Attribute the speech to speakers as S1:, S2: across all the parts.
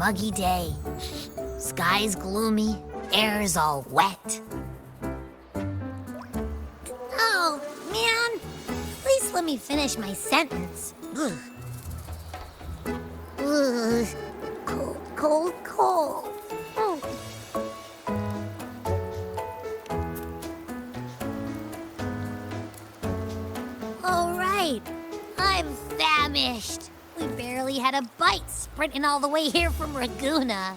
S1: muggy day. Sky's gloomy, air's all wet. Oh, man. At least let me finish my sentence. Ugh. Ugh. Cold, cold, cold. Oh. All right. I'm famished. We barely had a bite sprinting all the way here from Laguna.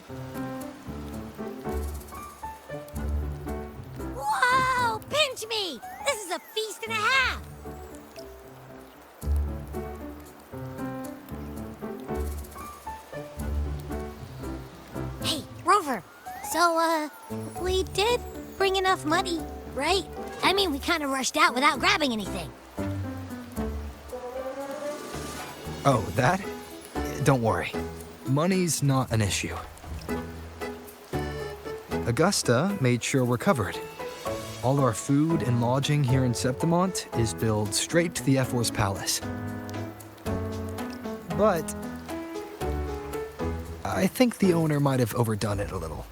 S1: Whoa! Pinch me! This is a feast and a half! Hey, Rover. So, we did bring enough money, right? I mean, we kind of rushed out without grabbing anything.
S2: Oh, that? Don't worry. Money's not an issue. Augusta made sure we're covered. All our food and lodging here in Septimont is billed straight to the F4's palace. But I think the owner might have overdone it a little.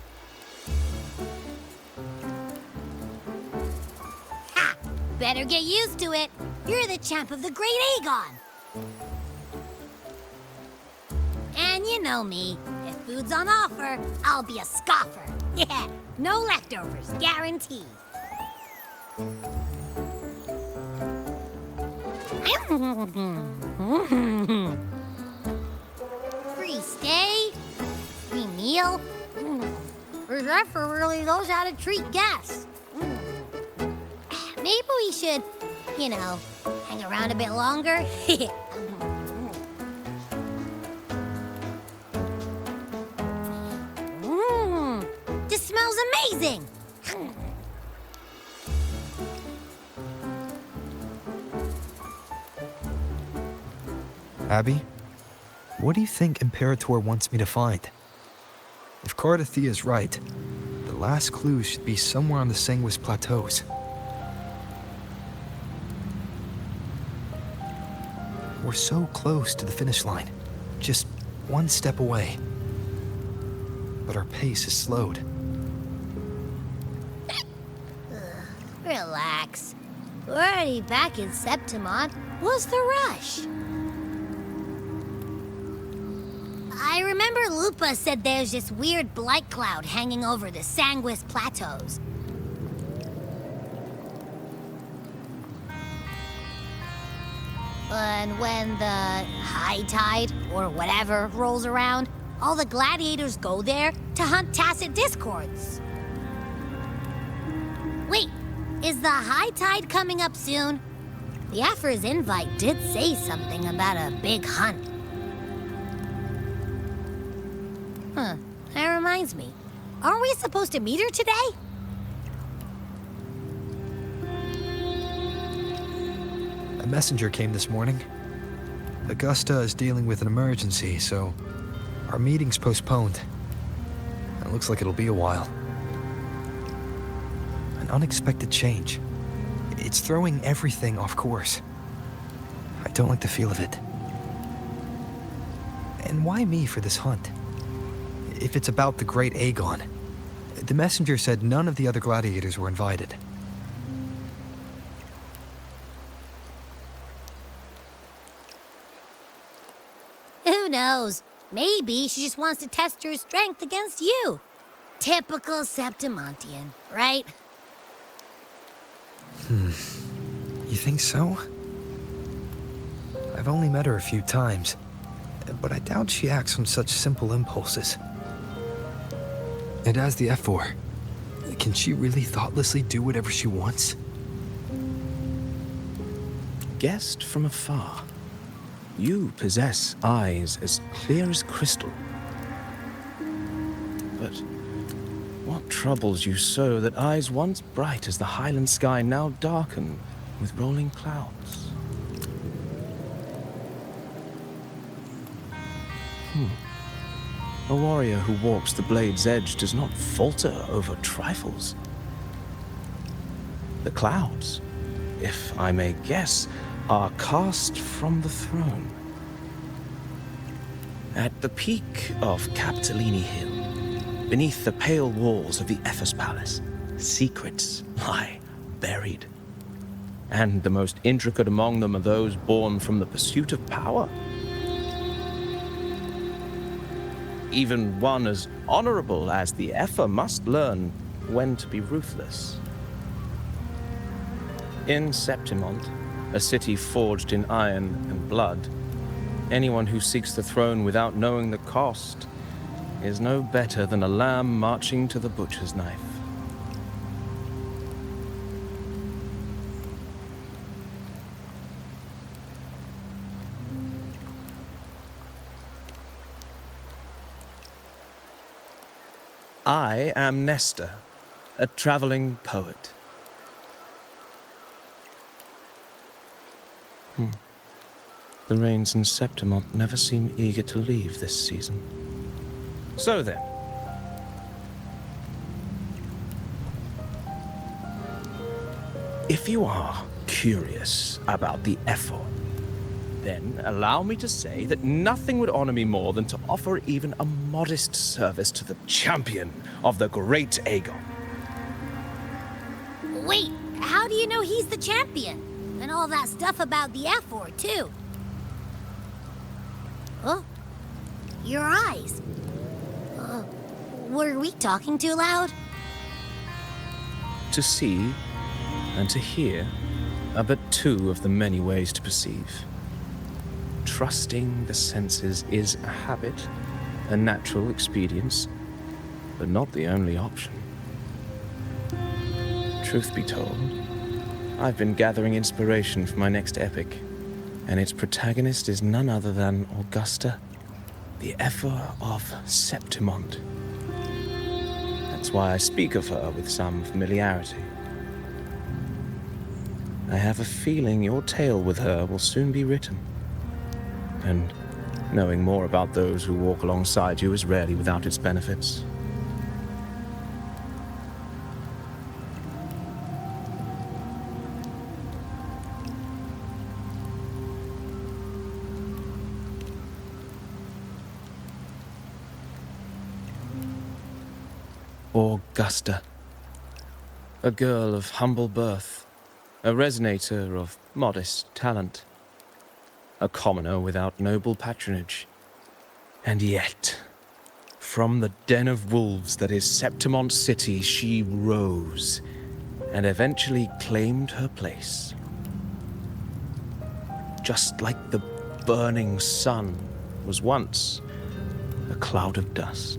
S1: Ha! Better get used to it. You're the champ of the Great Aegon. And you know me. If food's on offer, I'll be a scoffer. Yeah, no leftovers, guaranteed. Free stay, free meal. The Zephyr really knows how to treat guests. Maybe we should, hang around a bit longer. This smells amazing!
S2: Abby, what do you think Imperator wants me to find? If Cardathia's right, the last clue should be somewhere on the Sanguis Plateaus. We're so close to the finish line, just one step away. But our pace is slowed.
S1: Relax. We're already back in Septimont. What's the rush? I remember Lupa said there's this weird blight cloud hanging over the Sanguis Plateaus. And when the high tide, or whatever, rolls around, all the gladiators go there to hunt tacit discords. Wait, is the high tide coming up soon? The Aphra's invite did say something about a big hunt. Huh, that reminds me. Aren't we supposed to meet her today?
S2: A messenger came this morning. Augusta is dealing with an emergency, so our meeting's postponed. It looks like it'll be a while. An unexpected change. It's throwing everything off course. I don't like the feel of it. And why me for this hunt? If it's about the Great Aegon, the messenger said none of the other gladiators were invited.
S1: Who knows? Maybe she just wants to test her strength against you. Typical Septimontian, right?
S2: You think so? I've only met her a few times, but I doubt she acts on such simple impulses. And as the F4, can she really thoughtlessly do whatever she wants?
S3: Guessed from afar, you possess eyes as clear as crystal. But what troubles you so that eyes once bright as the highland sky now darken with rolling clouds? A warrior who walks the blade's edge does not falter over trifles. The clouds, if I may guess, are cast from the throne. At the peak of Capitolini Hill, beneath the pale walls of the Ephes Palace, secrets lie buried. And the most intricate among them are those born from the pursuit of power. Even one as honorable as the Epher must learn when to be ruthless. In Septimont, a city forged in iron and blood, anyone who seeks the throne without knowing the cost is no better than a lamb marching to the butcher's knife. I am Nestor, a traveling poet. The rains in Septimont never seem eager to leave this season. So then, if you are curious about the effort, then allow me to say that nothing would honor me more than to offer even a modest service to the champion of the great Aegon.
S1: Wait, how do you know he's the champion? And all that stuff about the F4, too. Huh? Your eyes. Were we talking too loud?
S3: To see and to hear are but two of the many ways to perceive. Trusting the senses is a habit, a natural expedience, but not the only option. Truth be told, I've been gathering inspiration for my next epic, and its protagonist is none other than Augusta, the Epher of Septimont. That's why I speak of her with some familiarity. I have a feeling your tale with her will soon be written. And knowing more about those who walk alongside you is rarely without its benefits. Augusta, a girl of humble birth, a resonator of modest talent, a commoner without noble patronage. And yet, from the den of wolves that is Septimont City, she rose and eventually claimed her place. Just like the burning sun was once a cloud of dust.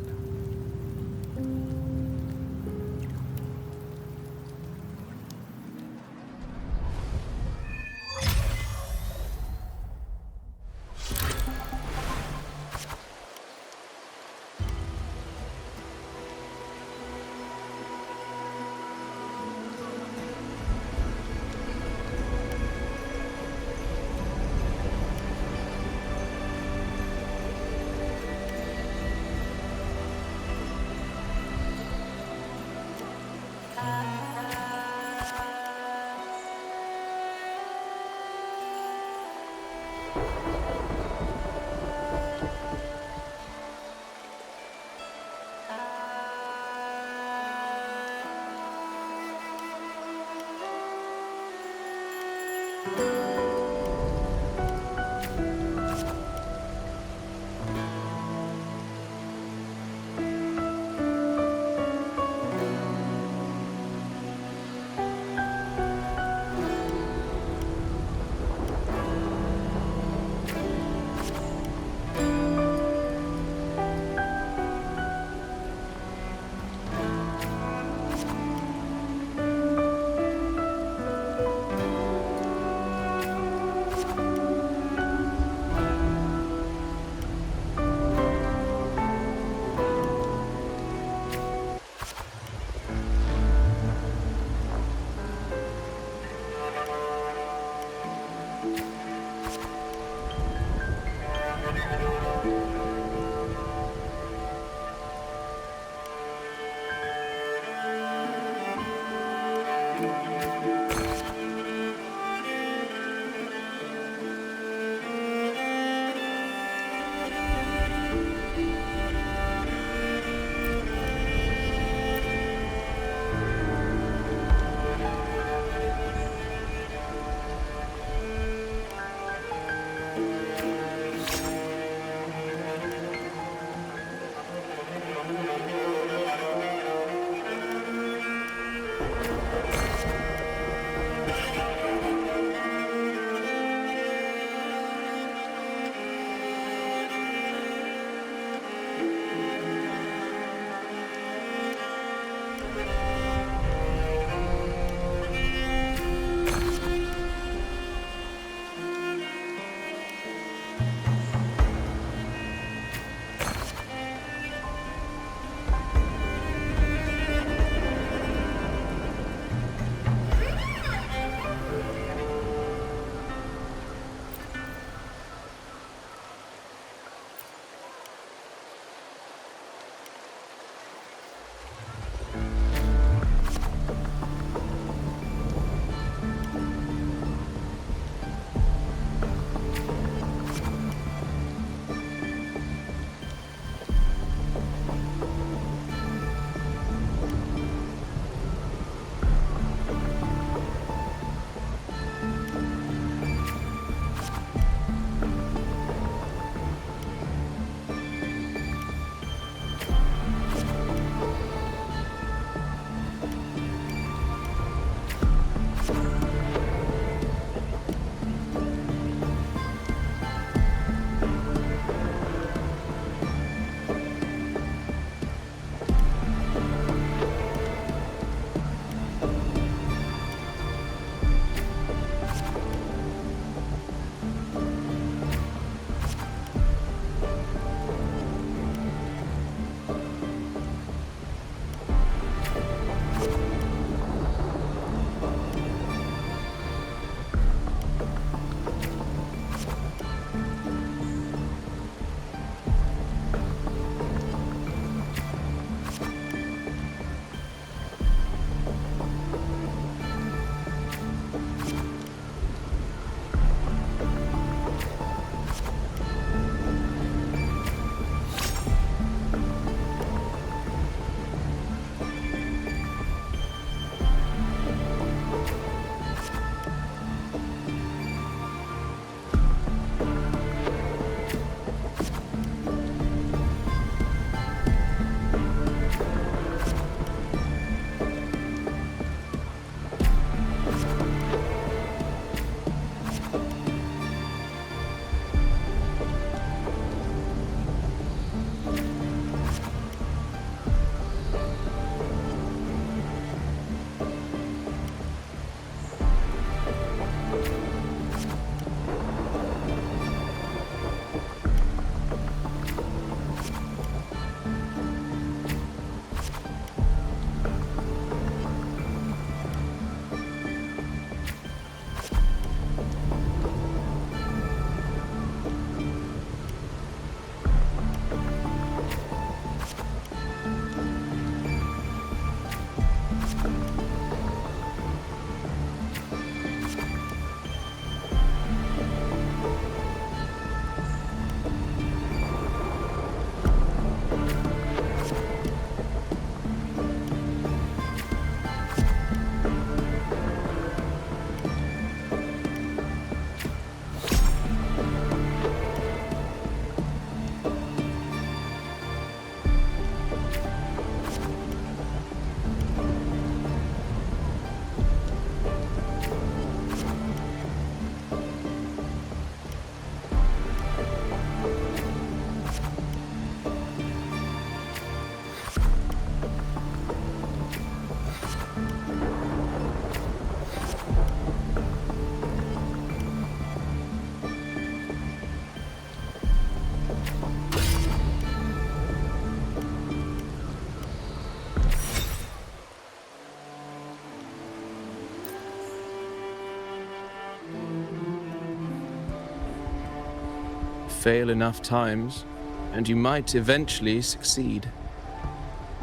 S3: fail enough times, and you might eventually succeed.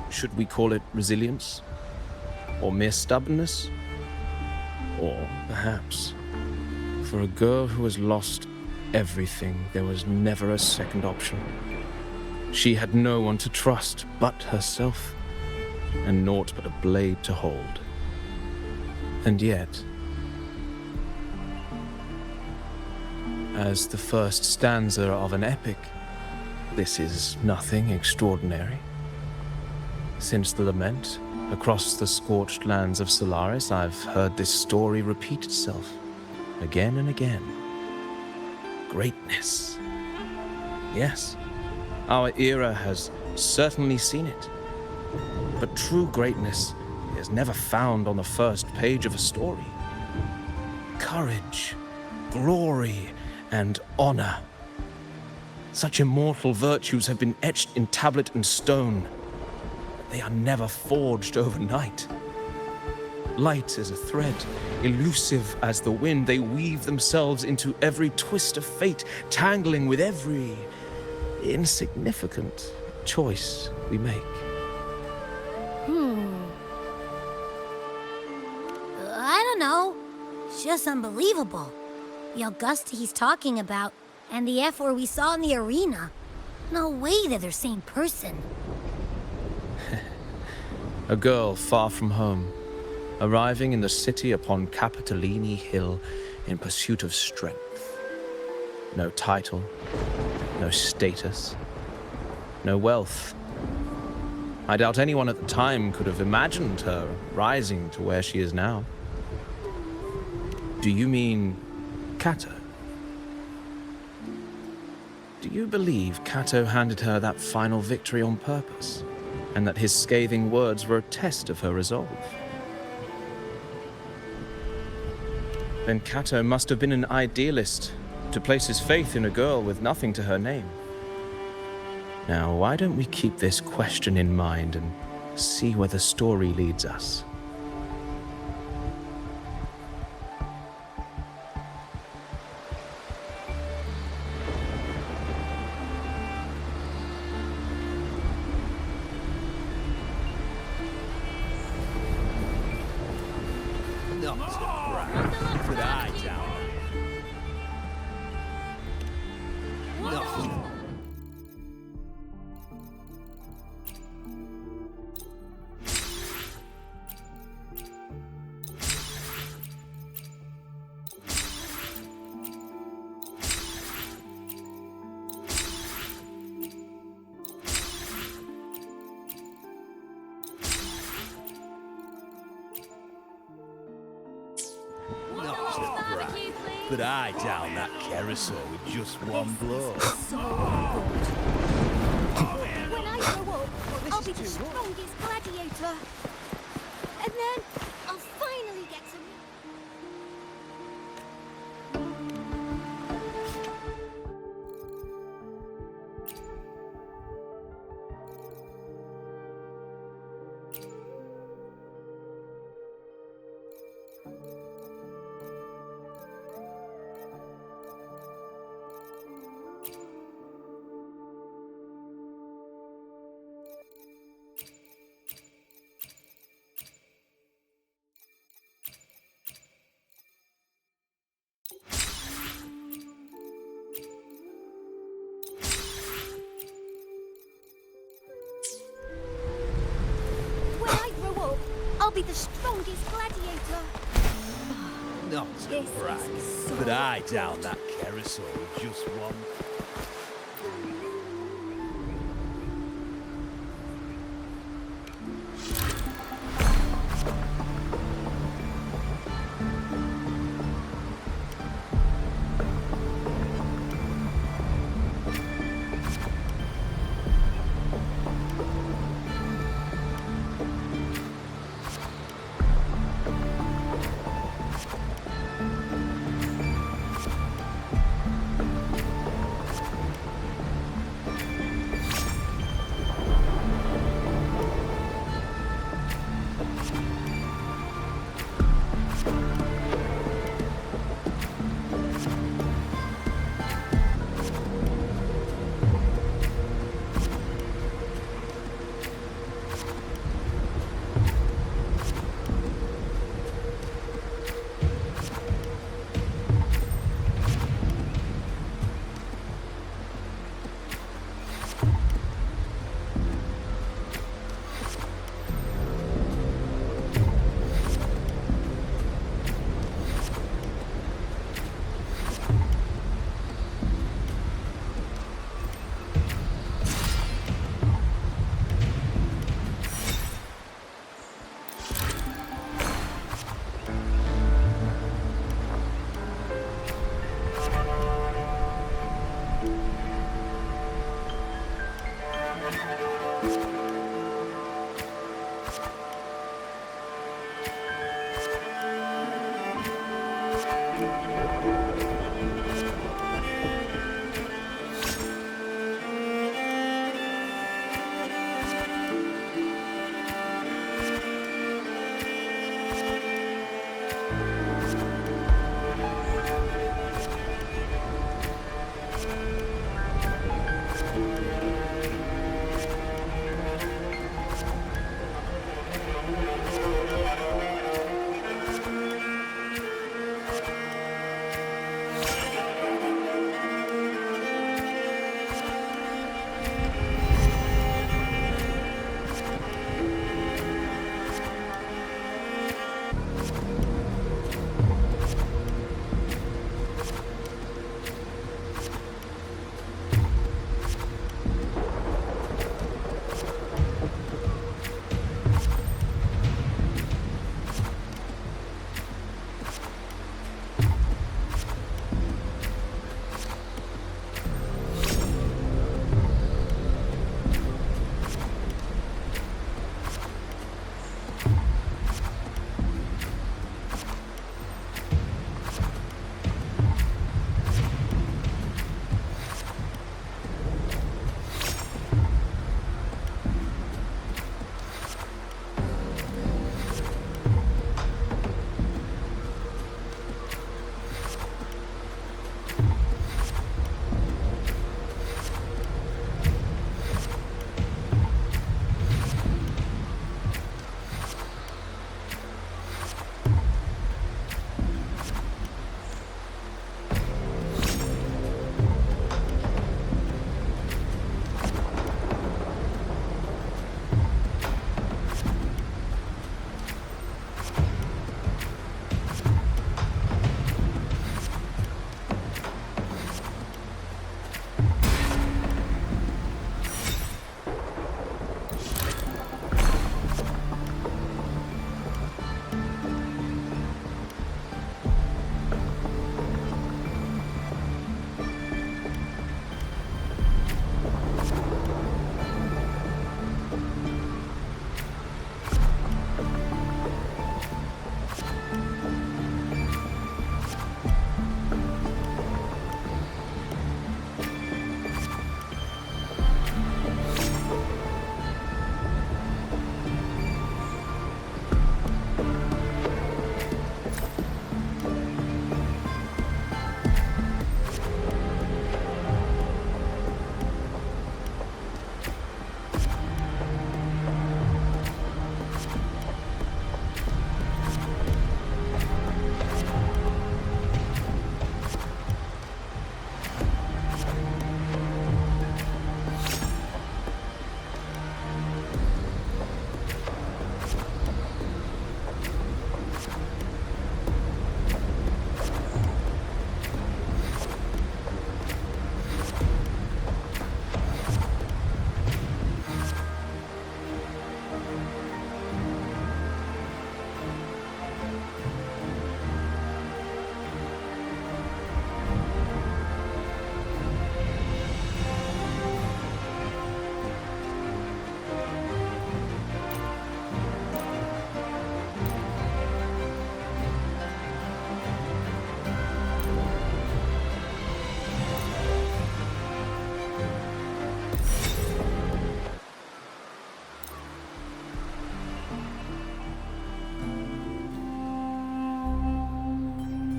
S3: Should we call it resilience? Or mere stubbornness? Or perhaps, for a girl who has lost everything, there was never a second option. She had no one to trust but herself, and naught but a blade to hold. And yet, as the first stanza of an epic, this is nothing extraordinary. Since the lament, across the scorched lands of Solaris, I've heard this story repeat itself, again and again. Greatness. Yes, our era has certainly seen it. But true greatness is never found on the first page of a story. Courage, glory, and honor. Such immortal virtues have been etched in tablet and stone. They are never forged overnight. Light as a thread, elusive as the wind, they weave themselves into every twist of fate, tangling with every insignificant choice we make.
S1: I don't know. It's just unbelievable. The Augusta he's talking about, and the F-word we saw in the arena. No way they're the same person.
S3: A girl far from home, arriving in the city upon Capitolini Hill in pursuit of strength. No title, no status, no wealth. I doubt anyone at the time could have imagined her rising to where she is now. Do you mean Kato? Do you believe Kato handed her that final victory on purpose, and that his scathing words were a test of her resolve? Then Kato must have been an idealist, to place his faith in a girl with nothing to her name. Now, why don't we keep this question in mind and see where the story leads us?
S4: But I down that carousel with just one blow.
S5: When I grow up, I'll be the strongest gladiator. And then I'll finally get to... When I grow up, I'll be the strongest gladiator.
S4: Not to brag, but I down that carousel with just one.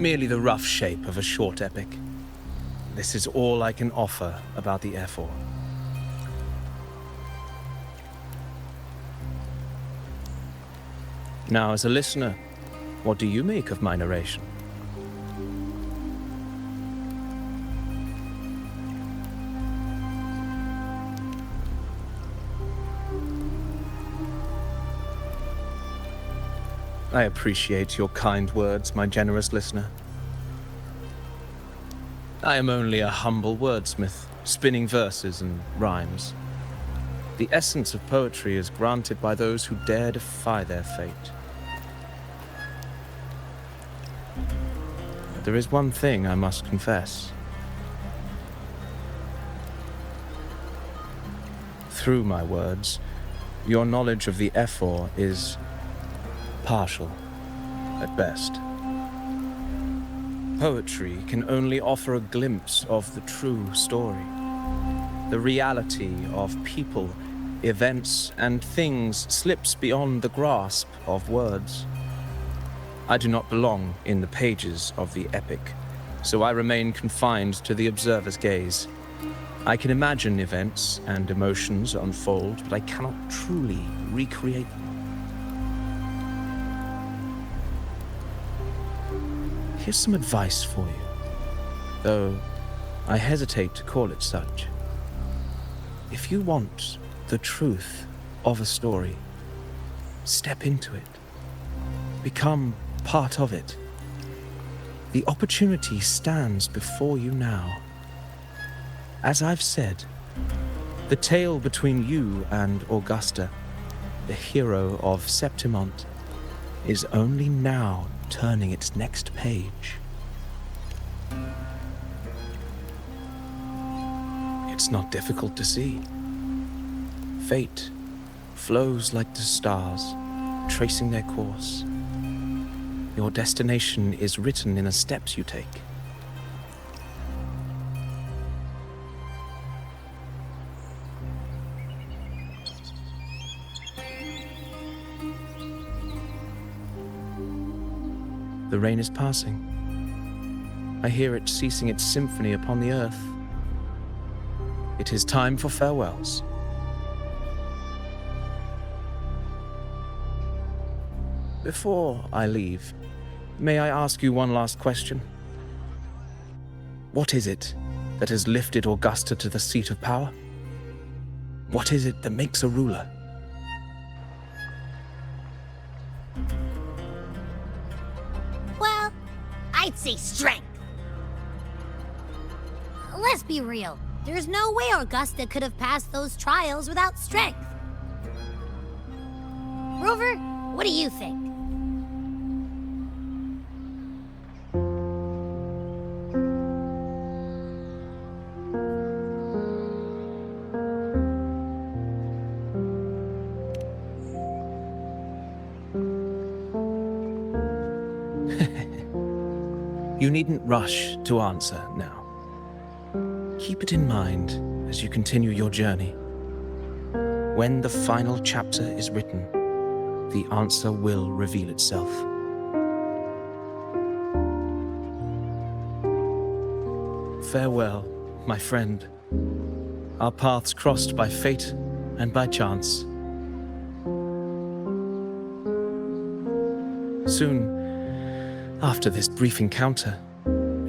S3: merely the rough shape of a short epic. This is all I can offer about the F4. Now, as a listener, what do you make of my narration? I appreciate your kind words, my generous listener. I am only a humble wordsmith, spinning verses and rhymes. The essence of poetry is granted by those who dare defy their fate. But there is one thing I must confess. Through my words, your knowledge of the F4 is partial, at best. Poetry can only offer a glimpse of the true story, the reality of people, events, and things slips beyond the grasp of words. I do not belong in the pages of the epic, so I remain confined to the observer's gaze. I can imagine events and emotions unfold, but I cannot truly recreate them. Here's some advice for you, though I hesitate to call it such. If you want the truth of a story, step into it. Become part of it. The opportunity stands before you now. As I've said, the tale between you and Augusta, the hero of Septimont, is only now turning its next page. It's not difficult to see. Fate flows like the stars, tracing their course. Your destination is written in the steps you take. The rain is passing. I hear it ceasing its symphony upon the earth. It is time for farewells. Before I leave, may I ask you one last question? What is it that has lifted Augusta to the seat of power? What is it that makes a ruler?
S1: Well, I'd say strength. Let's be real. There's no way Augusta could have passed those trials without strength. Rover, what do you think?
S3: You needn't rush to answer now. Keep it in mind as you continue your journey. When the final chapter is written, the answer will reveal itself. Farewell, my friend. Our paths crossed by fate and by chance. Soon, after this brief encounter,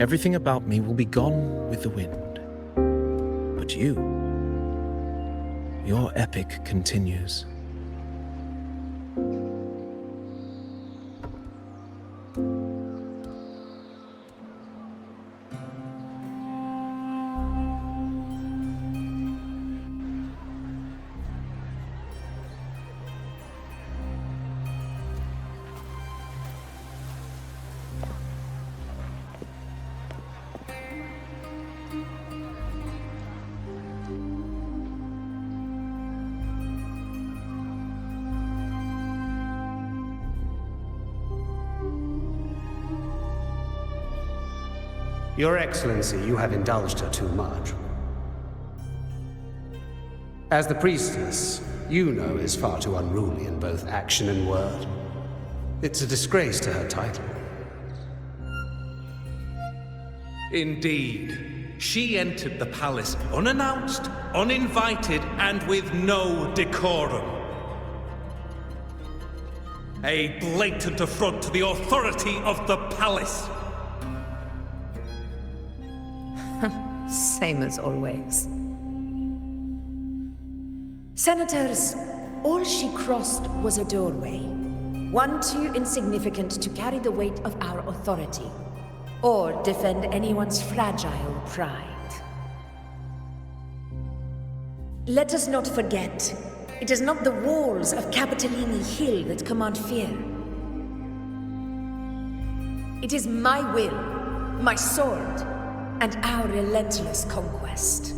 S3: everything about me will be gone with the wind. But you, your epic continues.
S6: Your Excellency, you have indulged her too much. As the priestess, you know is far too unruly in both action and word. It's a disgrace to her title. Indeed. She entered the palace unannounced, uninvited, and with no decorum. A blatant affront to the authority of the palace.
S7: Same as always. Senators, all she crossed was a doorway. One too insignificant to carry the weight of our authority, or defend anyone's fragile pride. Let us not forget, it is not the walls of Capitolini Hill that command fear. It is my will, my sword, and our relentless conquest.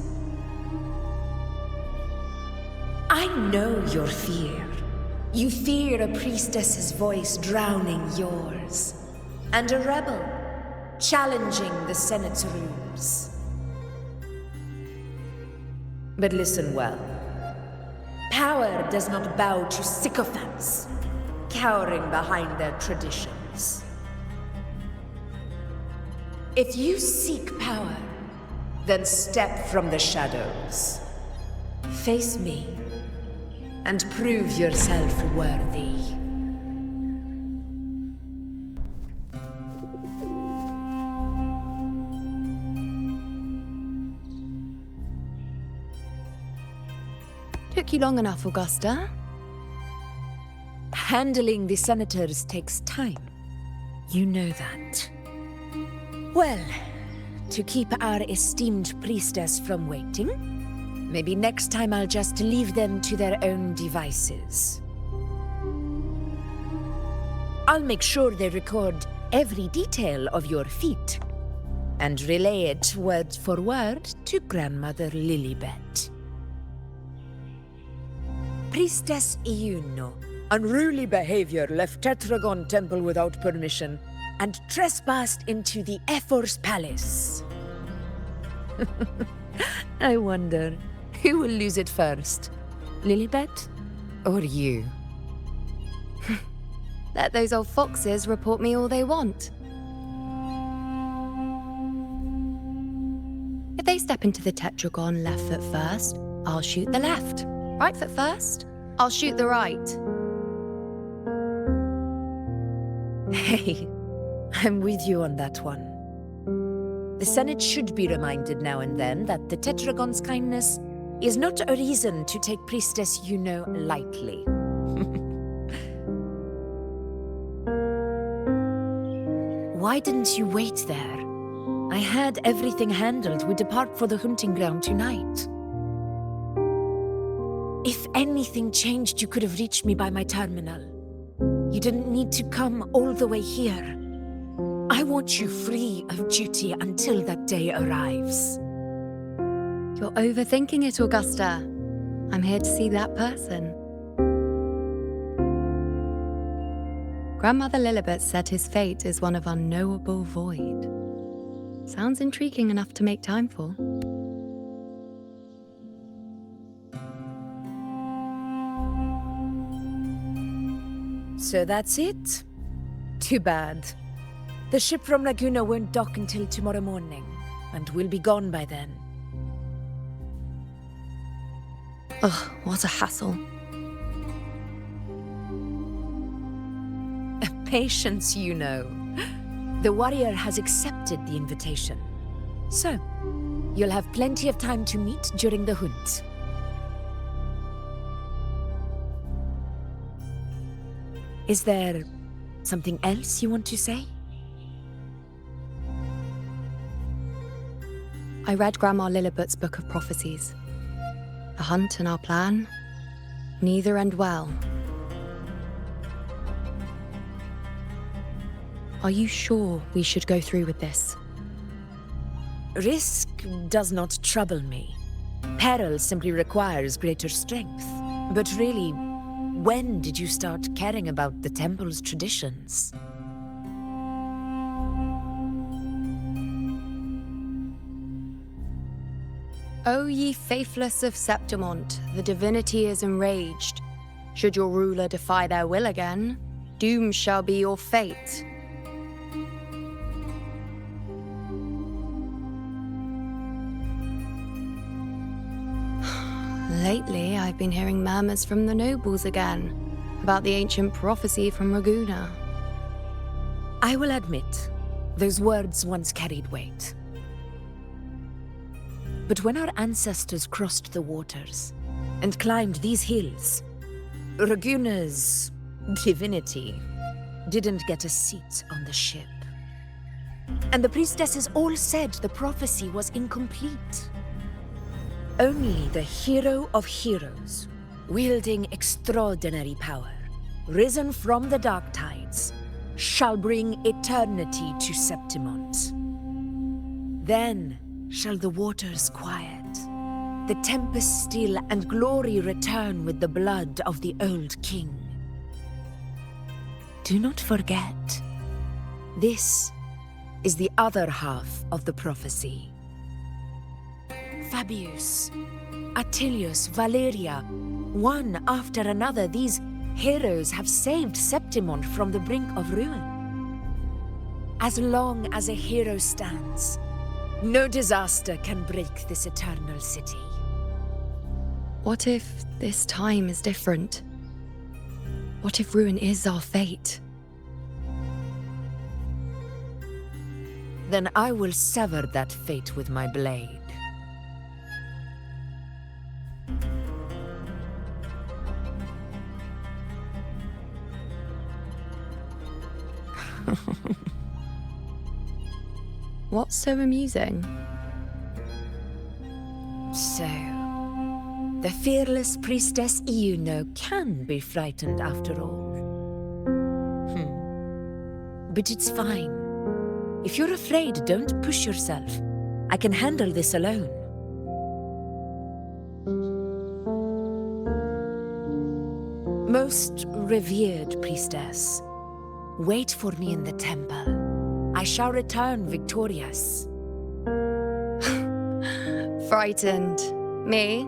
S7: I know your fear. You fear a priestess's voice drowning yours, and a rebel challenging the Senate's rules. But listen well. Power does not bow to sycophants, cowering behind their traditions. If you seek power, then step from the shadows. Face me, and prove yourself worthy.
S8: Took you long enough, Augusta.
S7: Handling the senators takes time. You know that. Well, to keep our esteemed priestess from waiting, maybe next time I'll just leave them to their own devices. I'll make sure they record every detail of your feat, and relay it word for word to Grandmother Lilibet. Priestess Iuno, unruly behavior, left Tetragon Temple without permission, and trespassed into the Ephor's palace. I wonder, who will lose it first? Lilibet or you?
S8: Let those old foxes report me all they want. If they step into the tetragon left foot first, I'll shoot the left. Right foot first, I'll shoot the right.
S7: Hey, I'm with you on that one. The Senate should be reminded now and then that the Tetragon's kindness is not a reason to take Priestess Yuno lightly. Why didn't you wait there? I had everything handled. We depart for the hunting ground tonight. If anything changed, you could have reached me by my terminal. You didn't need to come all the way here. I want you free of duty until that day arrives.
S8: You're overthinking it, Augusta. I'm here to see that person. Grandmother Lilibet said his fate is one of unknowable void. Sounds intriguing enough to make time for.
S7: So that's it? Too bad. The ship from Laguna won't dock until tomorrow morning, and we'll be gone by then.
S8: Ugh, what a hassle.
S7: Patience, you know. The warrior has accepted the invitation. So, you'll have plenty of time to meet during the hunt. Is there something else you want to say?
S8: I read Grandma Lilibet's book of prophecies. The hunt and our plan, neither end well. Are you sure we should go through with this?
S7: Risk does not trouble me. Peril simply requires greater strength. But really, when did you start caring about the temple's traditions?
S8: O ye faithless of Septimont, the divinity is enraged. Should your ruler defy their will again, doom shall be your fate. Lately, I've been hearing murmurs from the nobles again about the ancient prophecy from Raguna.
S7: I will admit, those words once carried weight. But when our ancestors crossed the waters and climbed these hills, Raguna's divinity didn't get a seat on the ship. And the priestesses all said the prophecy was incomplete. Only the hero of heroes, wielding extraordinary power, risen from the dark tides, shall bring eternity to Septimont. Then shall the waters quiet, the tempest still, and glory return with the blood of the old king. Do not forget, this is the other half of the prophecy. Fabius, Attilius, Valeria, one after another, these heroes have saved Septimont from the brink of ruin. As long as a hero stands, no disaster can break this eternal city.
S8: What if this time is different? What if ruin is our fate?
S7: Then I will sever that fate with my blade.
S8: What's so amusing?
S7: So, the fearless priestess Iuno can be frightened after all. But it's fine. If you're afraid, don't push yourself. I can handle this alone. Most revered priestess, wait for me in the temple. I shall return victorious.
S8: Frightened. Me?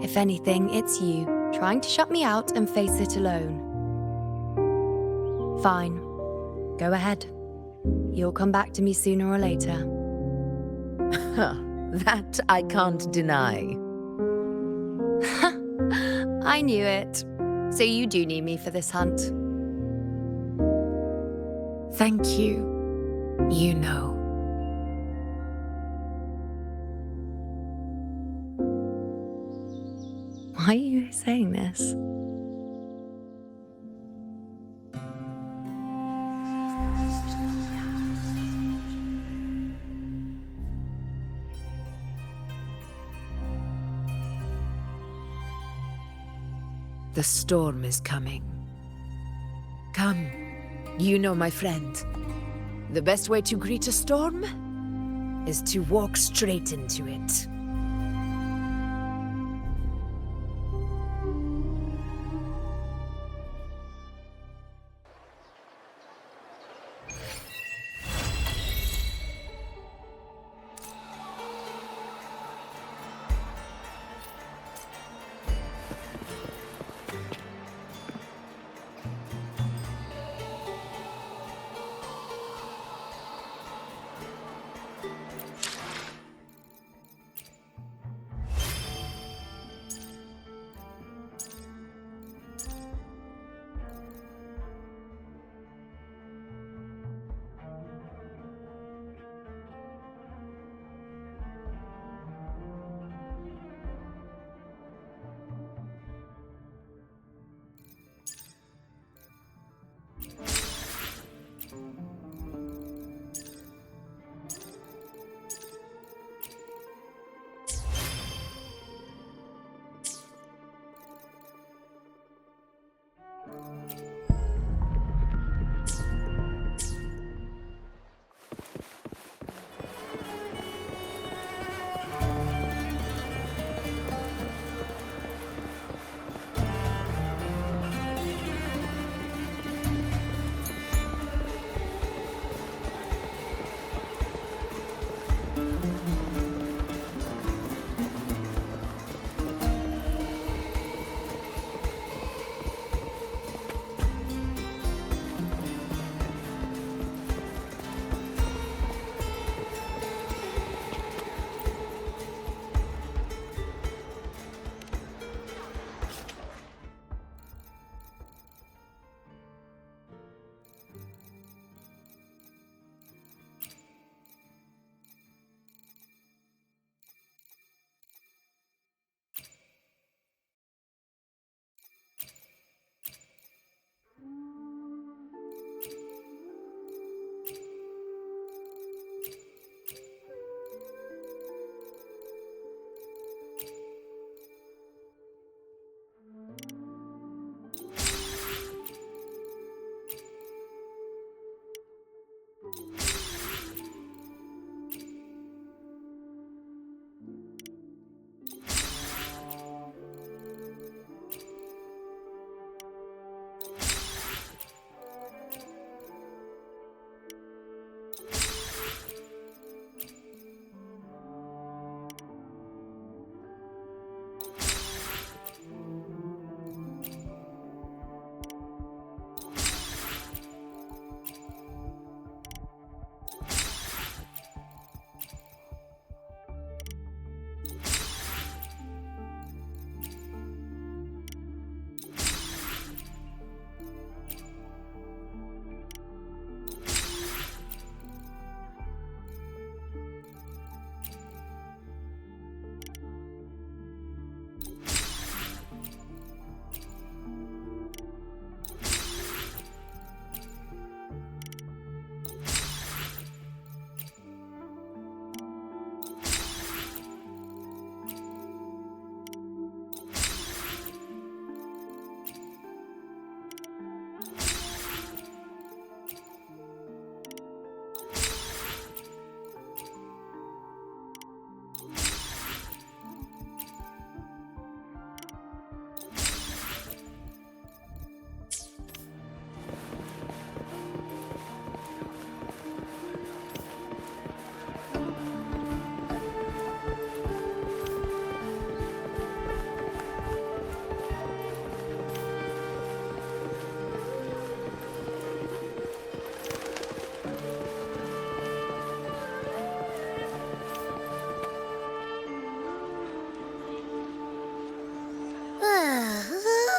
S8: If anything, it's you, trying to shut me out and face it alone. Fine. Go ahead. You'll come back to me sooner or later.
S7: That I can't deny.
S8: I knew it. So you do need me for this hunt.
S7: Thank you. You know.
S8: Why are you saying this?
S7: The storm is coming. Come, you know, my friend. The best way to greet a storm is to walk straight into it.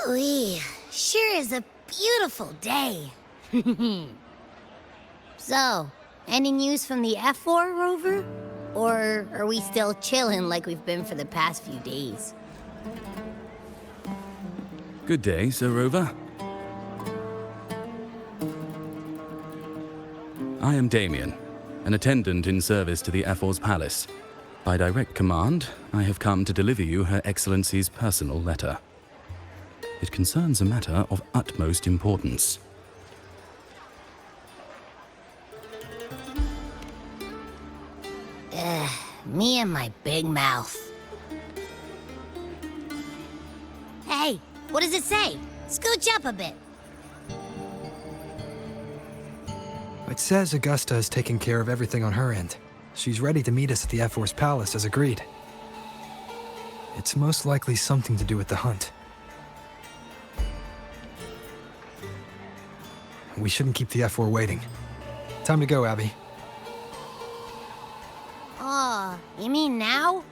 S1: Ooh, sure is a beautiful day. So, any news from the F4 rover? Or are we still chilling like we've been for the past few days?
S9: Good day, Sir Rover. I am Damien, an attendant in service to the F4's palace. By direct command, I have come to deliver you Her Excellency's personal letter. It concerns a matter of utmost importance.
S1: Me and my big mouth. Hey, what does it say? Scooch up a bit.
S2: It says Augusta has taken care of everything on her end. She's ready to meet us at the F4's palace as agreed. It's most likely something to do with the hunt. We shouldn't keep the F4 waiting. Time to go, Abby.
S1: Oh, you mean now?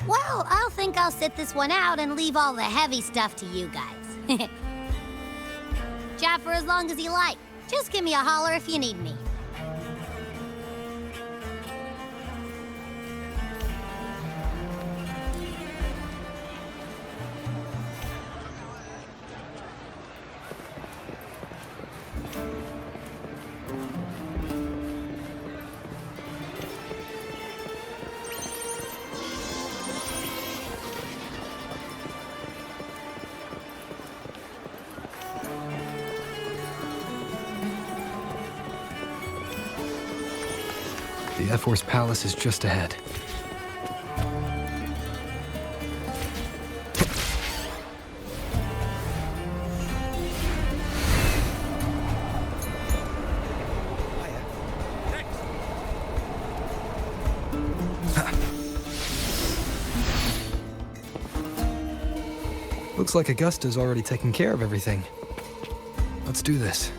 S1: Well, I'll think I'll sit this one out and leave all the heavy stuff to you guys. Chat for as long as you like. Just give me a holler if you need me.
S2: The F4's palace is just ahead. Looks like Augusta's already taken care of everything. Let's do this.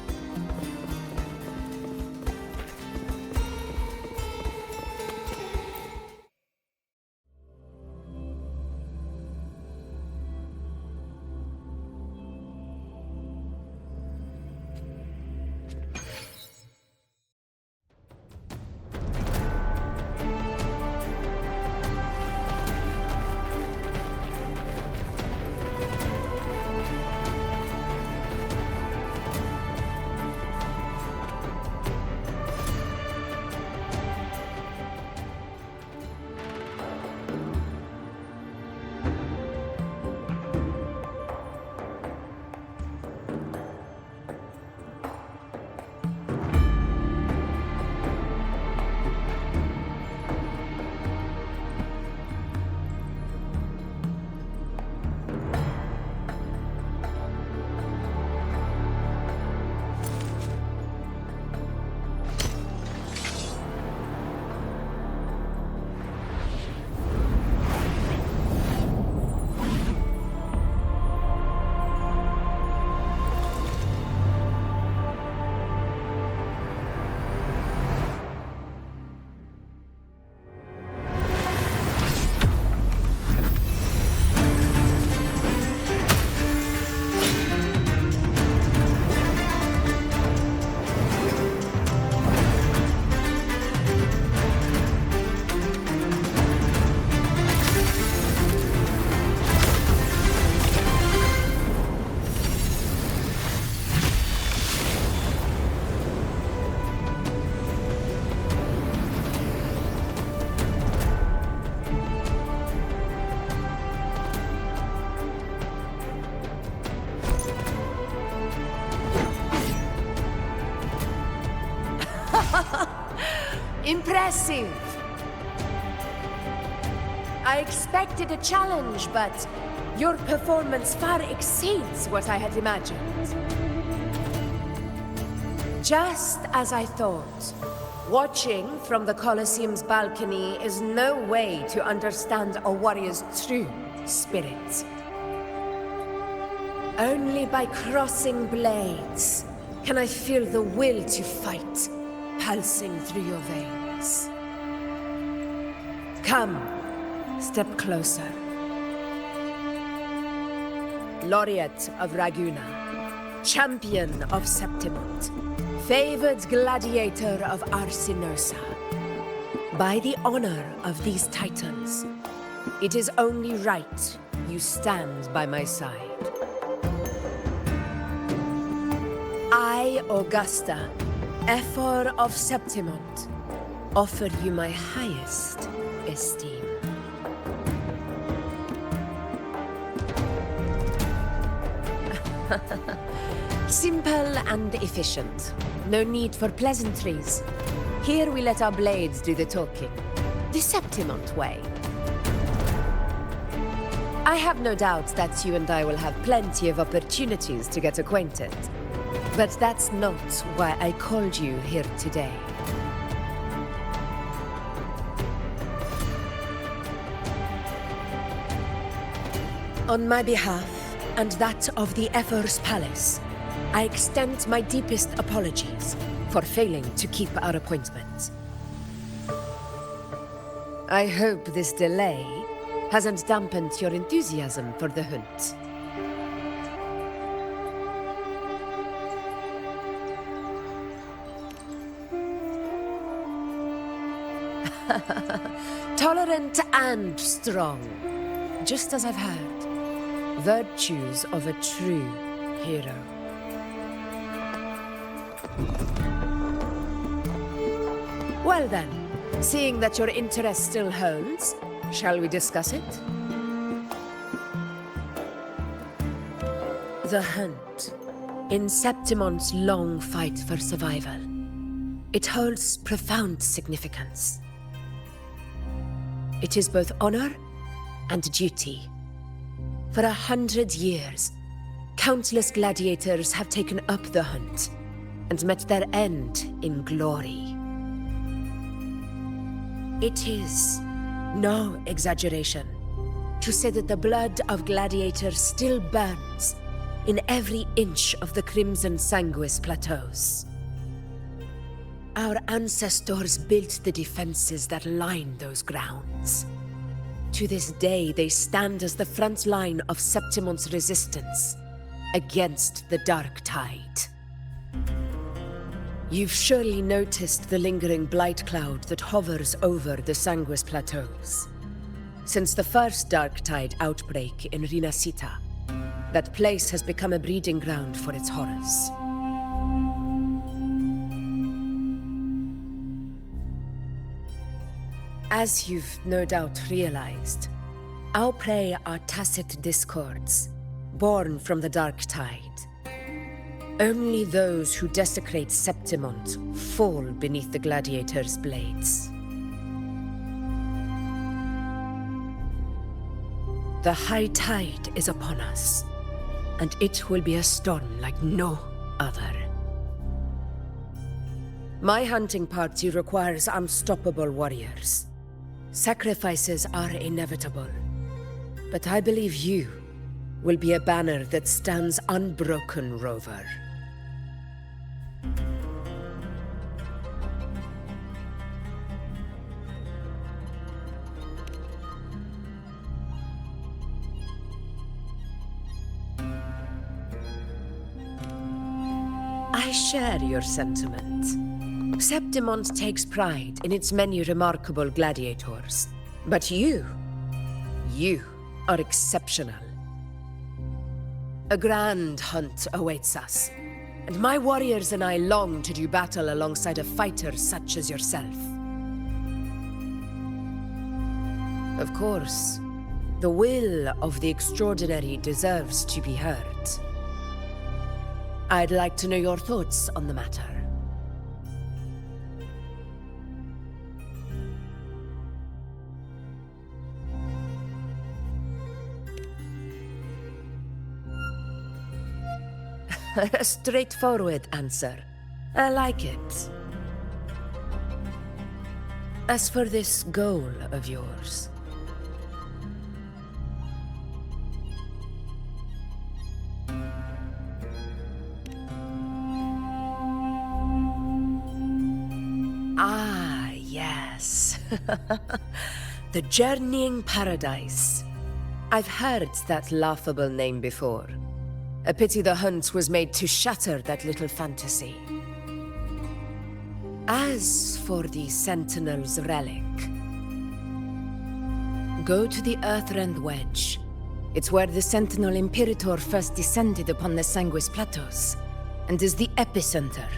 S7: Impressive! I expected a challenge, but your performance far exceeds what I had imagined. Just as I thought, watching from the Colosseum's balcony is no way to understand a warrior's true spirit. Only by crossing blades can I feel the will to fight pulsing through your veins. Come, step closer. Laureate of Raguna, Champion of Septimont, Favored Gladiator of Arsinosa. By the honor of these titles, it is only right you stand by my side. I, Augusta, Ephor of Septimont, offer you my highest esteem. Simple and efficient. No need for pleasantries. Here we let our blades do the talking. The Septimont way. I have no doubt that you and I will have plenty of opportunities to get acquainted. But that's not why I called you here today. On my behalf, and that of the Ephor's Palace, I extend my deepest apologies for failing to keep our appointment. I hope this delay hasn't dampened your enthusiasm for the hunt. Tolerant and strong, just as I've heard. Virtues of a true hero. Well then, seeing that your interest still holds, shall we discuss it? The hunt. In Septimont's long fight for survival, it holds profound significance. It is both honor and duty. For 100 years, countless gladiators have taken up the hunt and met their end in glory. It is no exaggeration to say that the blood of gladiators still burns in every inch of the Crimson Sanguis plateaus. Our ancestors built the defenses that line those grounds. To this day, they stand as the front line of Septimont's resistance against the Dark Tide. You've surely noticed the lingering blight cloud that hovers over the Sanguis plateaus. Since the first Dark Tide outbreak in Rinasita, that place has become a breeding ground for its horrors. As you've no doubt realized, our prey are tacit discords, born from the Dark Tide. Only those who desecrate Septimont fall beneath the gladiators' blades. The high tide is upon us, and it will be a storm like no other. My hunting party requires unstoppable warriors. Sacrifices are inevitable, but I believe you will be a banner that stands unbroken, Rover. I share your sentiment. Septimont takes pride in its many remarkable gladiators. But you are exceptional. A grand hunt awaits us, and my warriors and I long to do battle alongside a fighter such as yourself. Of course, the will of the extraordinary deserves to be heard. I'd like to know your thoughts on the matter. A straightforward answer. I like it. As for this goal of yours, yes. The journeying paradise. I've heard that laughable name before. A pity the hunt was made to shatter that little fantasy. As for the Sentinel's relic, go to the Earthrend Wedge. It's where the Sentinel Imperator first descended upon the Sanguis Plateaus, and is the epicenter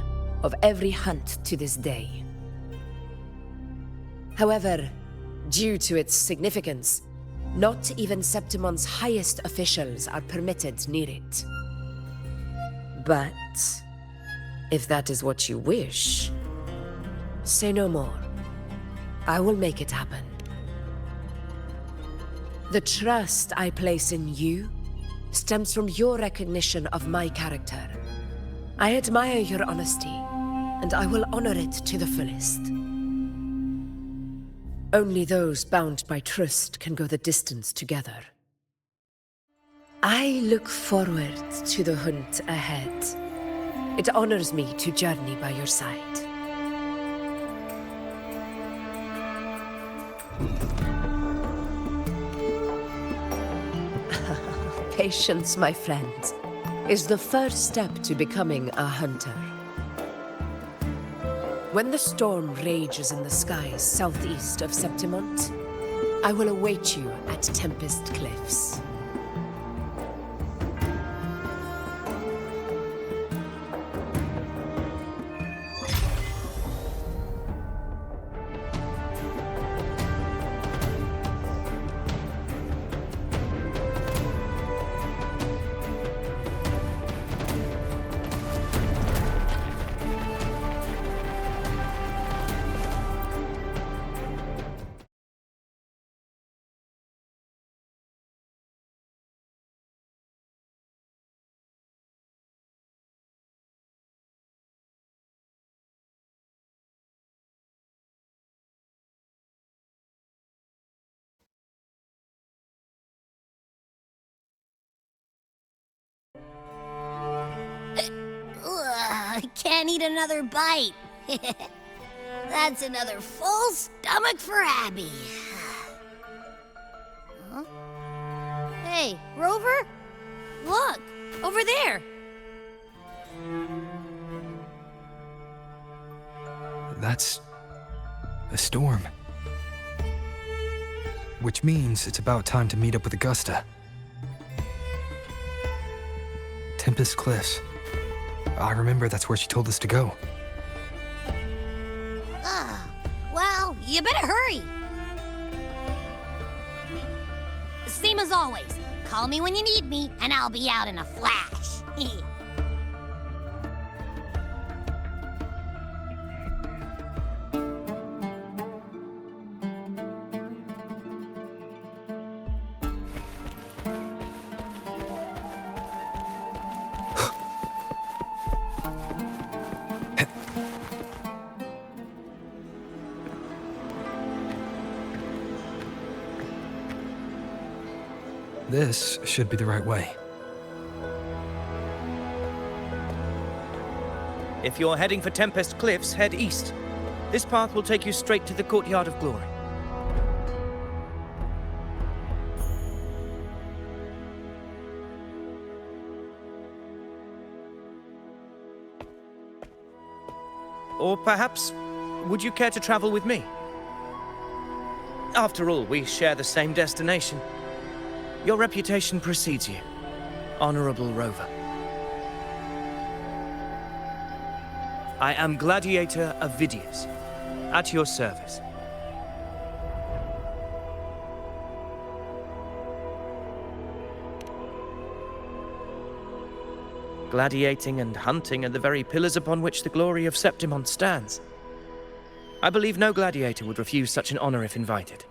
S7: of every hunt to this day. However, due to its significance, not even Septimon's highest officials are permitted near it. But if that is what you wish, say no more. I will make it happen. The trust I place in you stems from your recognition of my character. I admire your honesty, and I will honor it to the fullest. Only those bound by trust can go the distance together. I look forward to the hunt ahead. It honors me to journey by your side. Patience, my friend, is the first step to becoming a hunter. When the storm rages in the skies southeast of Septimont, I will await you at Tempest Cliffs.
S1: Ugh, can't eat another bite. That's another full stomach for Abby. Huh? Hey, Rover? Look, over there.
S2: That's a storm. Which means it's about time to meet up with Augusta. Tempest Cliffs. I remember that's where she told us to go.
S1: Well, you better hurry. Same as always. Call me when you need me, and I'll be out in a flash.
S2: This should be the right way.
S3: If you're heading for Tempest Cliffs, head east. This path will take you straight to the Courtyard of Glory. Or perhaps, would you care to travel with me? After all, we share the same destination. Your reputation precedes you, Honorable Rover. I am Gladiator Avidius, at your service. Gladiating and hunting are the very pillars upon which the glory of Septimont stands. I believe no gladiator would refuse such an honor if invited.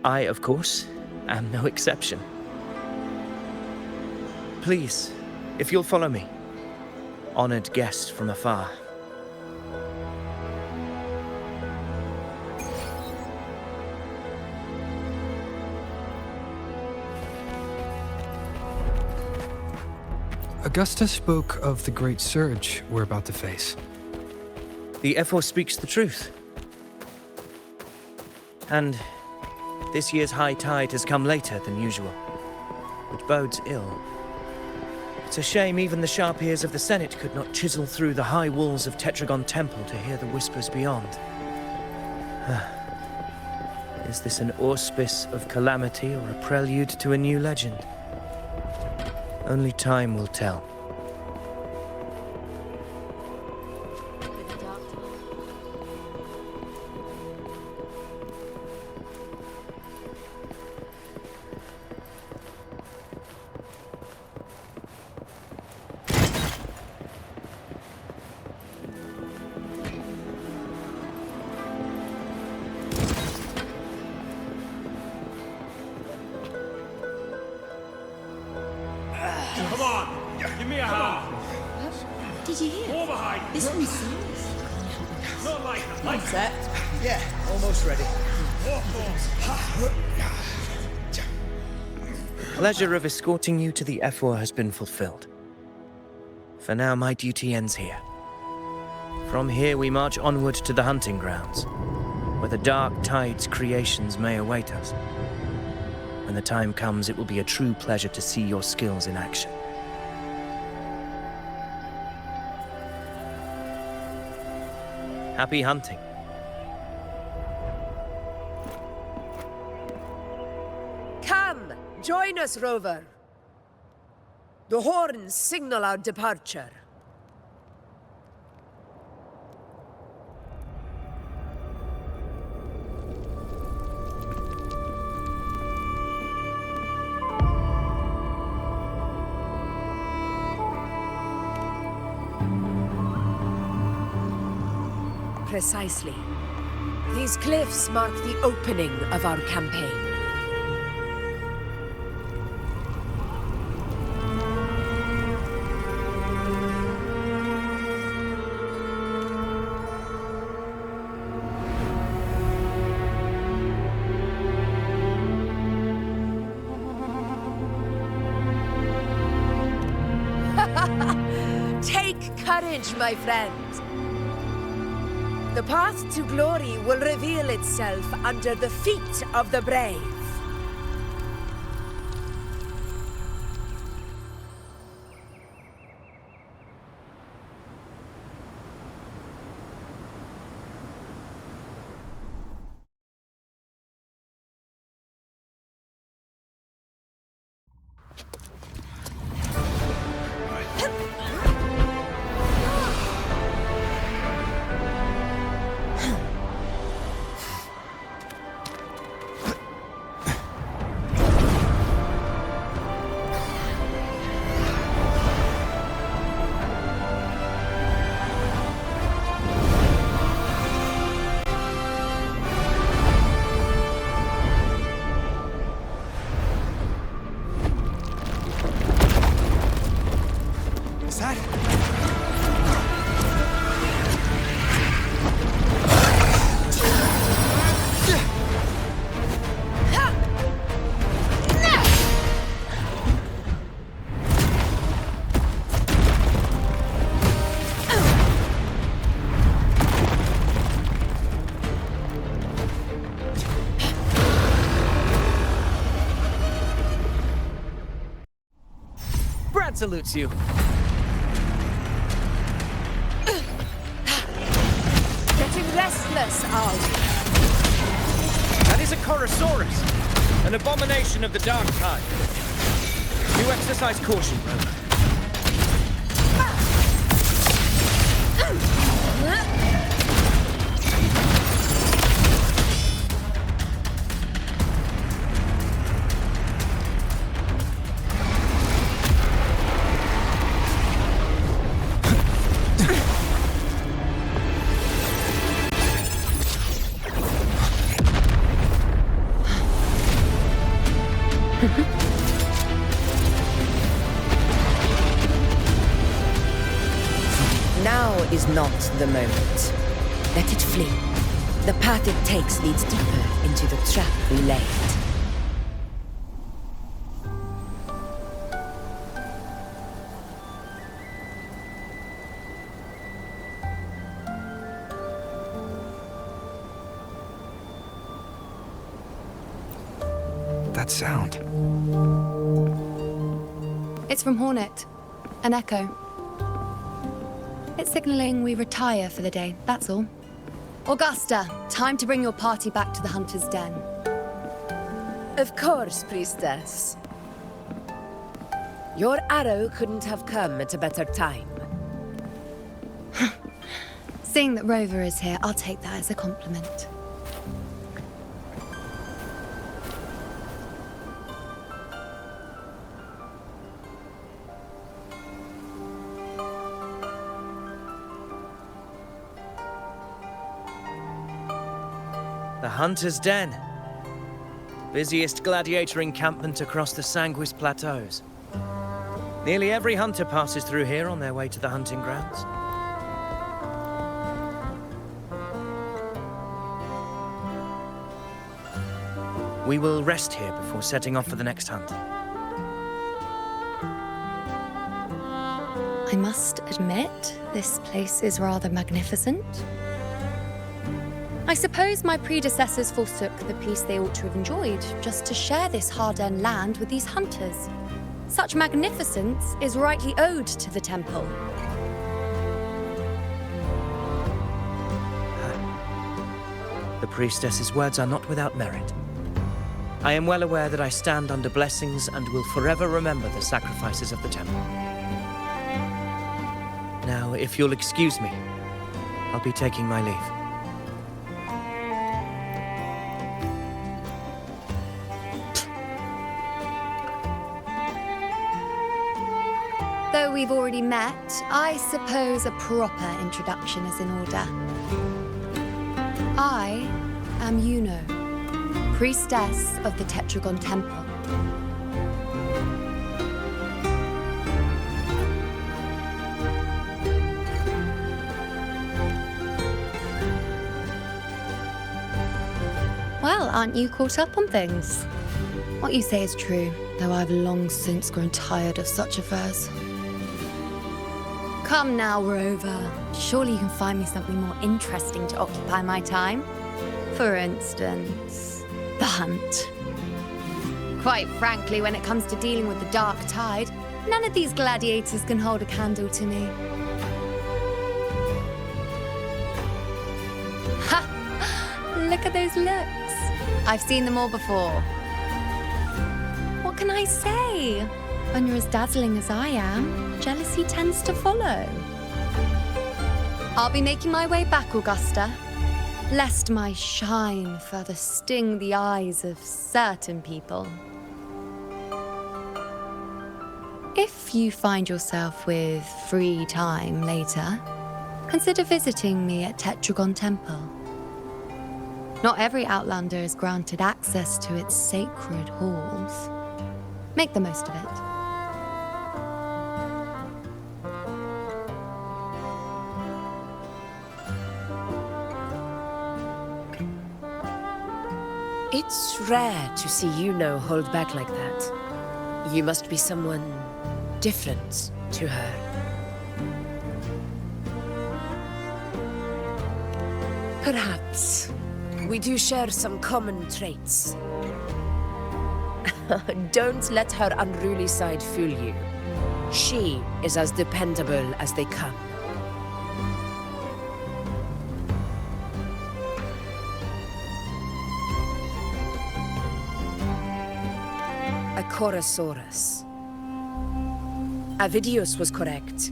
S3: I, of course, am no exception. Please, if you'll follow me, honored guest from afar.
S2: Augusta spoke of the great surge we're about to face.
S3: The Ephor speaks the truth. And this year's high tide has come later than usual, which bodes ill. It's a shame even the sharp ears of the Senate could not chisel through the high walls of Tetragon Temple to hear the whispers beyond. Is this an auspice of calamity or a prelude to a new legend? Only time will tell.
S6: Come on, give me a hand.
S5: Did you hear?
S6: More behind.
S5: This one's serious.
S6: Not like that.
S10: Set? Yeah, almost ready.
S3: Pleasure of escorting you to the F4 has been fulfilled. For now, my duty ends here. From here, we march onward to the hunting grounds, where the Dark Tide's creations may await us. When the time comes, it will be a true pleasure to see your skills in action. Happy hunting.
S7: Come, join us, Rover. The horns signal our departure. Precisely. These cliffs mark the opening of our campaign. Take courage, my friend. The path to glory will reveal itself under the feet of the brave.
S3: Brad salutes you.
S7: Getting restless, are we?
S3: That is a Chorosaurus, an abomination of the Dark Tide. You exercise caution, Rover.
S7: Now is not the moment. Let it flee. The path it takes leads deeper into the trap we laid.
S2: that sound?
S8: It's from Hornet. An echo. It's signaling we retire for the day, that's all. Augusta, time to bring your party back to the Hunter's Den.
S7: Of course, priestess. Your arrow couldn't have come at a better time.
S8: Seeing that Rover is here, I'll take that as a compliment.
S11: The Hunter's Den. Busiest gladiator encampment across the Sanguis Plateaus. Nearly every hunter passes through here on their way to the hunting grounds. We will rest here before setting off for the next hunt.
S8: I must admit, this place is rather magnificent. I suppose my predecessors forsook the peace they ought to have enjoyed just to share this hard-earned land with these hunters. Such magnificence is rightly owed to the temple.
S11: The priestess's words are not without merit. I am well aware that I stand under blessings and will forever remember the sacrifices of the temple. Now, if you'll excuse me, I'll be taking my leave.
S8: Though we've already met, I suppose a proper introduction is in order. I am Yuno, priestess of the Tetragon Temple. Well, aren't you caught up on things? What you say is true, though I've long since grown tired of such affairs. Come now, Rover. Surely you can find me something more interesting to occupy my time. For instance, the hunt. Quite frankly, when it comes to dealing with the dark tide, none of these gladiators can hold a candle to me. Ha! Look at those looks. I've seen them all before. What can I say? When you're as dazzling as I am, jealousy tends to follow. I'll be making my way back, Augusta, lest my shine further sting the eyes of certain people. If you find yourself with free time later, consider visiting me at Tetragon Temple. Not every Outlander is granted access to its sacred halls. Make the most of it.
S7: It's rare to see Yuno hold back like that. You must be someone different to her. Perhaps we do share some common traits. Don't let her unruly side fool you. She is as dependable as they come. A Chorosaurus. Avidius was correct.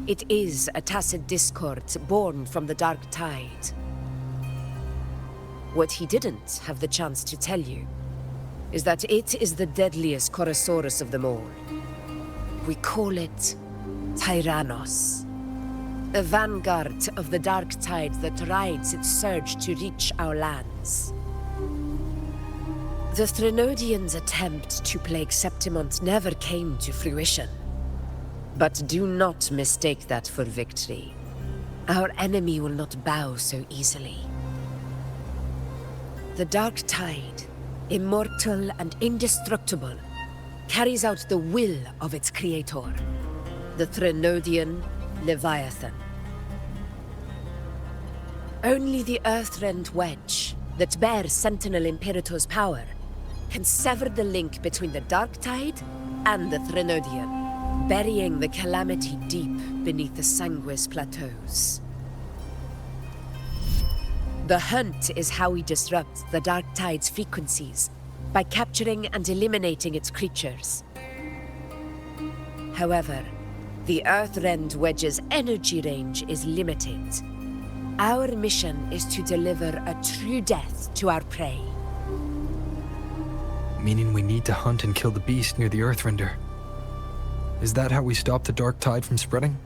S7: It is a tacit discord born from the dark tide. What he didn't have the chance to tell you is that it is the deadliest Chorosaurus of them all. We call it Tyrannos. The vanguard of the dark tide that rides its surge to reach our lands. The Threnodians' attempt to plague Septimont never came to fruition. But do not mistake that for victory. Our enemy will not bow so easily. The dark tide, immortal and indestructible, carries out the will of its creator, the Threnodian Leviathan. Only the Earthrend Wedge, that bears Sentinel Imperator's power, can sever the link between the Dark Tide and the Threnodian, burying the calamity deep beneath the Sanguis Plateaus. The hunt is how we disrupt the Dark Tide's frequencies, by capturing and eliminating its creatures. However, the Earthrend Wedge's energy range is limited. Our mission is to deliver a true death to our prey.
S2: Meaning we need to hunt and kill the beast near the Earthrender. Is that how we stop the Dark Tide from spreading?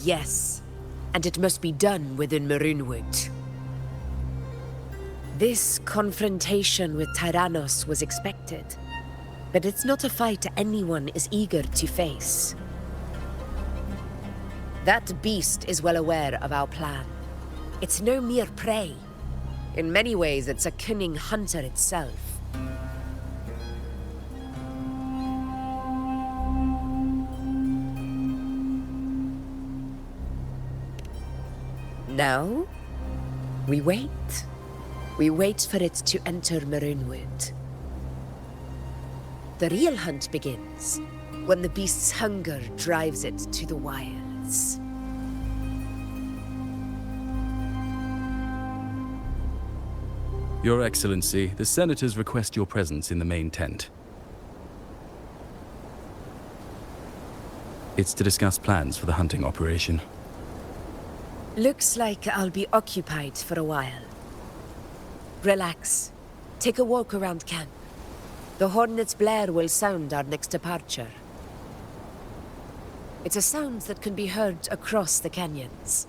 S7: Yes, and it must be done within Maroonwood. This confrontation with Tyrannos was expected, but it's not a fight anyone is eager to face. That beast is well aware of our plan. It's no mere prey. In many ways, it's a cunning hunter itself. Now, we wait. We wait for it to enter Maroonwood. The real hunt begins when the beast's hunger drives it to the wilds.
S9: Your Excellency, the Senators request your presence in the main tent. It's to discuss plans for the hunting operation.
S7: Looks like I'll be occupied for a while. Relax. Take a walk around camp. The hornet's blare will sound our next departure. It's a sound that can be heard across the canyons.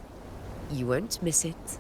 S7: You won't miss it.